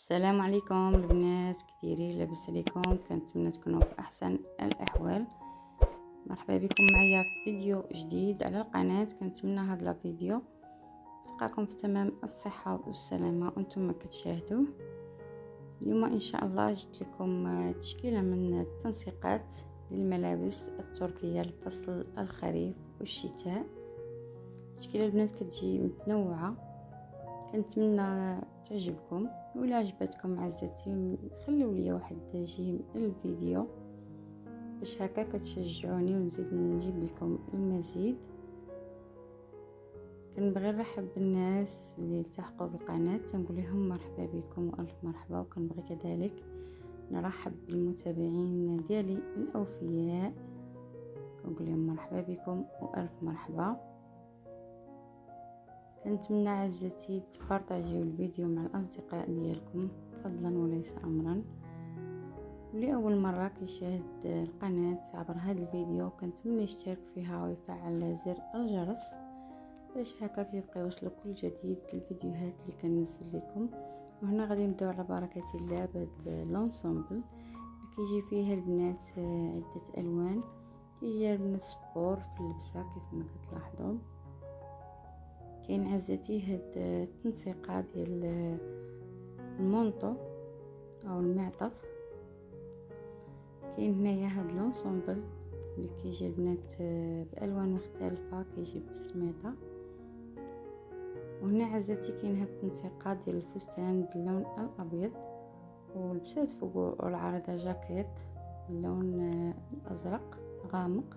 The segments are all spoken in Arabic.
السلام عليكم البنات، كثيرين لاباس عليكم؟ كنتمنى تكونوا في احسن الاحوال. مرحبا بكم معايا في فيديو جديد على القناه. كنتمنى هذا الفيديو تلقاكم في تمام الصحه والسلامه وانتم كتشاهدوه. اليوم ان شاء الله جبت لكم تشكيله من التنسيقات للملابس التركيه لفصل الخريف والشتاء. تشكيله البنات كتجي متنوعه، كنتمنى تعجبكم. ولا عجبتكم عزتي خليوا لي واحد جيم الفيديو باش هكا كتشجعوني ونزيد نجيب لكم المزيد. كنبغي نرحب بالناس اللي التحقوا بالقناه، تنقول لهم مرحبا بكم والف مرحبا. وكنبغي كذلك نرحب بالمتابعين ديالي الاوفياء، كنقول لهم مرحبا بكم والف مرحبا. كنتمنى عزتي تبارطاجيو الفيديو مع الاصدقاء ديالكم فضلا وليس امرا. ولأول مرة كيشاهد القناة عبر هذا الفيديو كنتمنى يشترك فيها ويفعل زر الجرس باش هكا كيبقى يوصلوا كل جديد الفيديوهات اللي كننزل لكم. وهنا غادي نبداو على بركة الله بهذا لونسومبل اللي كيجي فيه البنات عدة الوان. كيجي البنات سبور في اللبسة كيف ما كتلاحظوا. كاين عزتي هاد التنسيقه ديال المونطو او المعطف. كاين هنايا هاد لونسومبل اللي كيجي البنات بالوان مختلفه، كيجي بالسميطه. وهنا عزتي كاين هاد التنسيقه ديال الفستان باللون الابيض، ولبسات فوقو العارضه جاكيت باللون الازرق غامق.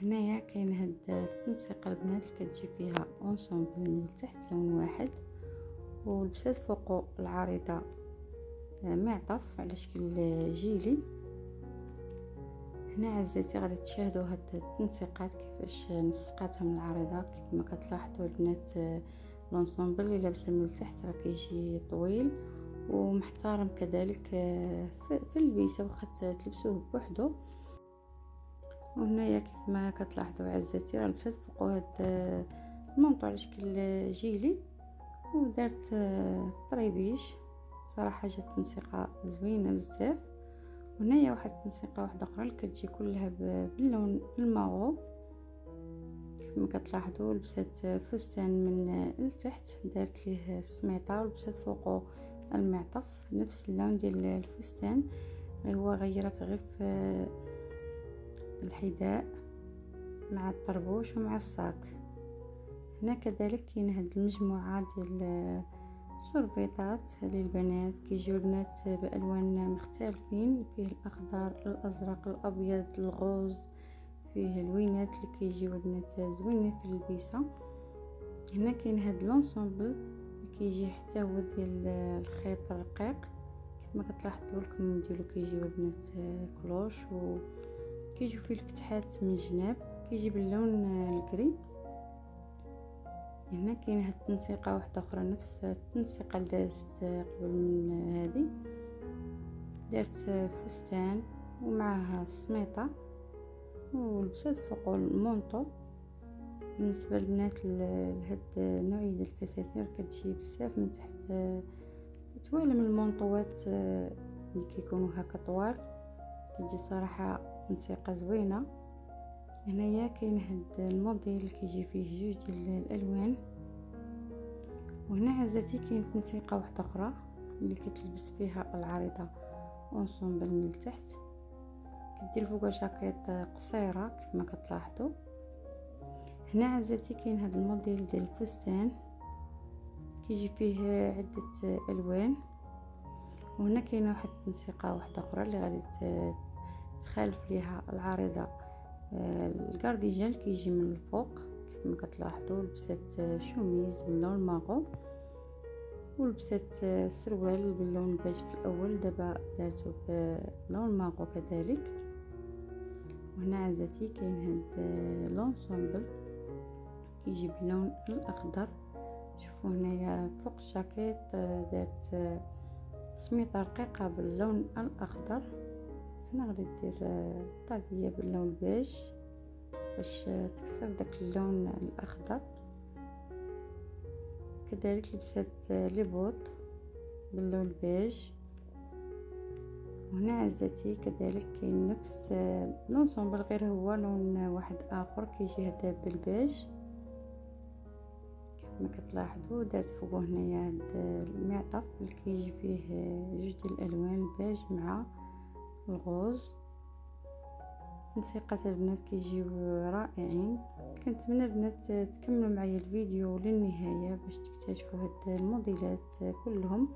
هنايا كاين هاد التنسيقه البنات اللي كتجي فيها اونسومبل من تحت لون واحد، ولبسات فوقو العارضه معطف على شكل جيلي. هنا عزيزتي غادي تشاهدوا هاد التنسيقات كيفاش نسقاتهم العارضه. كيف ما كتلاحظوا البنات لونسومبل اللي لابسه من تحت راه كيجي طويل ومحترم كذلك في اللبسه واخا تلبسوه بوحدو. وهنايا كيف ما كتلاحظوا عزتي راه لبست فوق هاد المونطو على شكل جيلي ودارت طريبيش. صراحه جات تنسيقه زوينه بزاف. وهنايا واحد التنسيقه واحده اخرى اللي كتجي كلها باللون الماغو. كيف ما كتلاحظوا لبست فستان من التحت، دارت ليه السميطه ولبست فوقه المعطف نفس اللون ديال الفستان، هو غيرت غير في الحذاء مع الطربوش ومع الصاك. هنا كذلك كاين هاد المجموعه ديال السورفيطات للبنات، كيجيو البنات بالوان مختلفين، فيه الاخضر الازرق الابيض الغوز، فيه الوينات اللي كيجيو البنات زوينين في اللبسه. هنا كاين هاد لونسومبل اللي كيجي حتى هو ديال الخيط الرقيق كيف ما كتلاحظوا لكم نديرو. كيجيو البنات كلوش وكيجيو فيه الفتحات من الجناب، كيجي باللون الكري. هنا كاين هاد التنسيقه واحده اخرى نفس التنسيقه اللي دازت قبل من هذه، دارت فستان ومعها السميطه ولبسات فوق المونطو. بالنسبه للبنات لهاد النوعيه ديال الفساتين كتجي بزاف من تحت طويله من المونطوات اللي كيكونوا هكا طوال، كتجي صراحه تنسيقه زوينه. هنايا كاين هاد الموديل اللي كيجي فيه جوج ديال الالوان. وهنا عزتي كاين تنسيقه واحده اخرى اللي كتلبس فيها العارضه اونسومبل من التحت، كدير فوقها جاكيت قصيره كيف ما كتلاحظوا. هنا عزتي كاين هاد الموديل ديال الفستان كيجي فيه عده الوان. وهنا كاينه واحد التنسيقه واحده اخرى اللي غادي تخالف ليها العارضه الكارديجان كيجي من الفوق كيف ما كتلاحظوا. لبست شوميز باللون ماغو ولبست سروال باللون البيج في الاول، دابا دارته باللون ماغو كذلك. وهنا عزتي كاين هاد لونسومبل كيجي باللون الاخضر. شوفوا هنايا فوق الجاكيت دارت سميطه رقيقه باللون الاخضر. هنا غادي دير طاقيه باللون البيج باش تكسر داك اللون الاخضر. كذلك لبست لي بوط باللون البيج. وهنا عزتي كذلك كاين نفس لونسومبل، غير هو لون واحد اخر كيجي هذا بالبيج كيف ما كتلاحظوا. درت فوقه هنايا هاد المعطف اللي كيجي فيه جوج ديال الالوان البيج مع الغوز. تنسيقات البنات كيجيو رائعين. كنتمنى البنات تكملوا معايا الفيديو للنهايه باش تكتشفوا هاد الموديلات كلهم.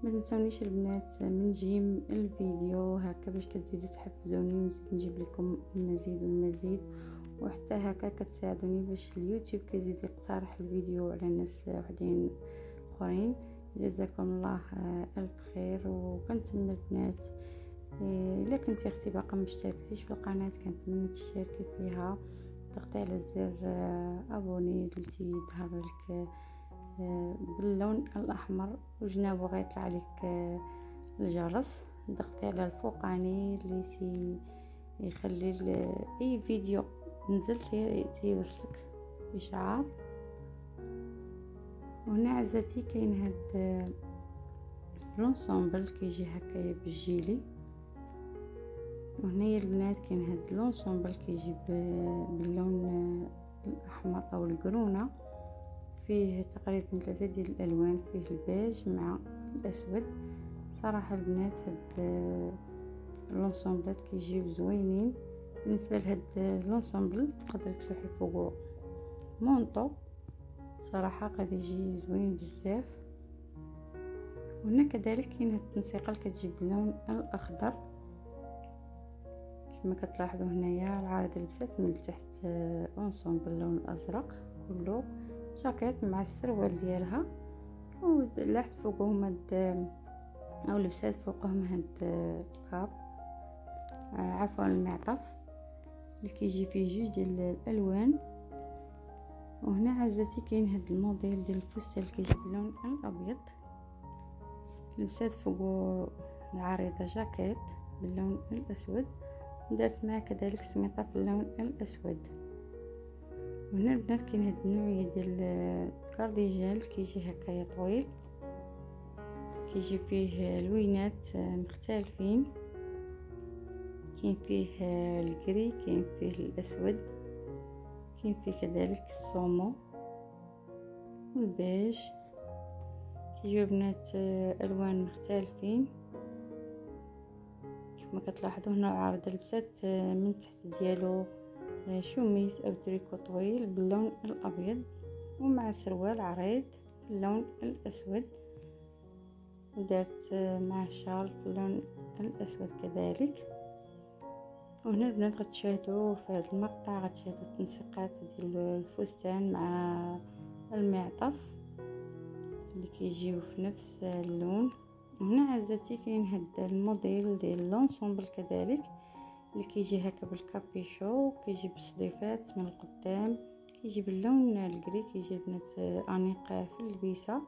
ما تنسونيش البنات من جيم الفيديو هكا باش كتزيدوا تحفزوني ونزيد نجيب لكم المزيد والمزيد، وحتى هكا كتساعدوني باش اليوتيوب كيزيد يقترح الفيديو على ناس وحدين اخرين. جزاكم الله الف خير. وكنتمنى البنات الا كنتي اختي باقا ما اشتركتيش في القناه كنتمنى تشتركي فيها، تضغطي على زر ابوني اللي يظهر لك باللون الاحمر وجنابه غيطلع لك الجرس. ضغطي على الفوقاني اللي يخلي اي فيديو نزل يوصلك اشعار. وهنا عزتي كاين هاد لونسومبل كيجي هكايا بالجيلي. وهنايا البنات كاين هاد لونسومبل كيجي باللون الاحمر او القرونه، فيه تقريبا 3 ديال الالوان، فيه البيج مع الاسود. صراحه البنات هاد لونسومبلات كيجيو زوينين. بالنسبه لهاد لونسومبل تقدري تلوحي فوقو مونطو، صراحه غادي يجي زوين بزاف. وهنا كذلك كاين هاد التنسيقه اللي كتجي باللون الاخضر كما كتلاحظوا. هنايا العارضه لبسات من التحت اونسومبل باللون الازرق كله، جاكيت مع السروال ديالها، ولحت فوقهم هاد او لبسات فوقهم هاد الكاب عفوا المعطف اللي كيجي فيه جوج ديال الالوان. وهنا عزتي كاين هاد الموديل ديال الفستان اللي كيجي باللون الابيض، لبسات فوقو العريضه جاكيت باللون الاسود، ودرت معاه كذلك سميطه في اللون الاسود. وهنا البنات كاين هاد النوعيه ديال الكارديجان كيجي هكايا طويل، كيجي فيه لوينات مختلفين، كاين فيه الكري، كاين فيه الاسود، كاين فيه كذلك الصومو والبيج. كيجيو البنات الوان مختلفين كيف ما كتلاحظوا. هنا العارضه لبسات من تحت ديالو شوميز او تريكو طويل باللون الابيض ومع سروال عريض في اللون الاسود، ودرت مع شال في اللون الاسود كذلك. وهنا البنات غتشاهدوا في هذا المقطع غتشاهدوا التنسيقات ديال الفستان مع المعطف اللي كيجيو في نفس اللون. وهنا عزتي كاين هاد الموديل ديال لونسومبل كذلك اللي كيجي هكا بالكابيشو، كيجي بالصديفات من القدام، كيجي باللون الكري، كيجي البنات انيق في اللبسه.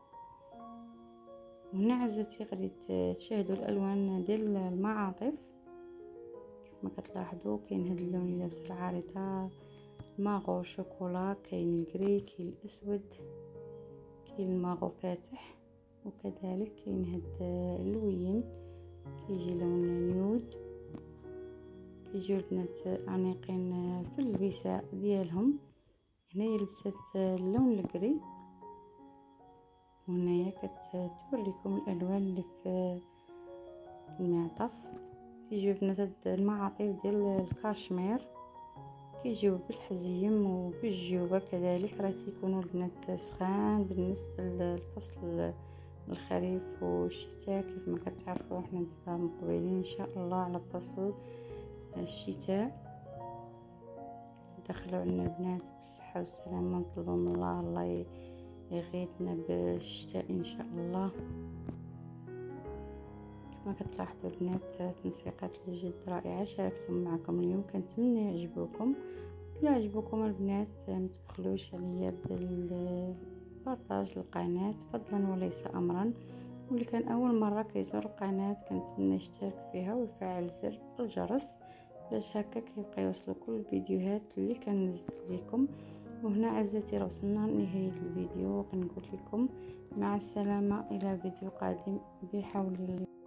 وهنا عزتي غادي تشاهدوا الالوان ديال المعاطف كيف ما كتلاحظوا. كاين هاد اللون اللي لابس العارضه ماغو شوكولا، كاين الكري، كاين الاسود، كاين الماغو فاتح، وكذلك كاين هاد اللوين كيجي لون نيود. كيجيو البنات انيقين في اللبسه ديالهم. هنايا لبست اللون الكري، وهنايا كتوريكم الالوان اللي في المعطف. كيجيو البنات هاد المعاطف ديال الكاشمير، كيجيو بالحزيم وبالجيوبه كذلك. راه تيكونوا البنات سخان بالنسبه للفصل الخريف والشتاء. كيف ما كتعرفوا حنا دابا مقبلين ان شاء الله على فصل الشتاء. دخلوا عنا البنات بالصحه والسلامه، نطلبوا من الله يغيثنا بالشتاء ان شاء الله. كما كتلاحظوا البنات تنسيقات اللي جد رائعه شاركتهم معكم اليوم، كنتمنى يعجبوكم. الا عجبوكم البنات ما تبخلوش عليا بالبارطاج القناه فضلا وليس امرا. واللي كان اول مره كيزور القناه كنتمنى يشترك فيها ويفعل زر الجرس باش هكا كيبقى يوصلوا كل الفيديوهات اللي كننزل لكم. وهنا عزتي وصلنا لنهاية الفيديو، وغنقول لكم مع السلامة إلى فيديو قادم بحول الله.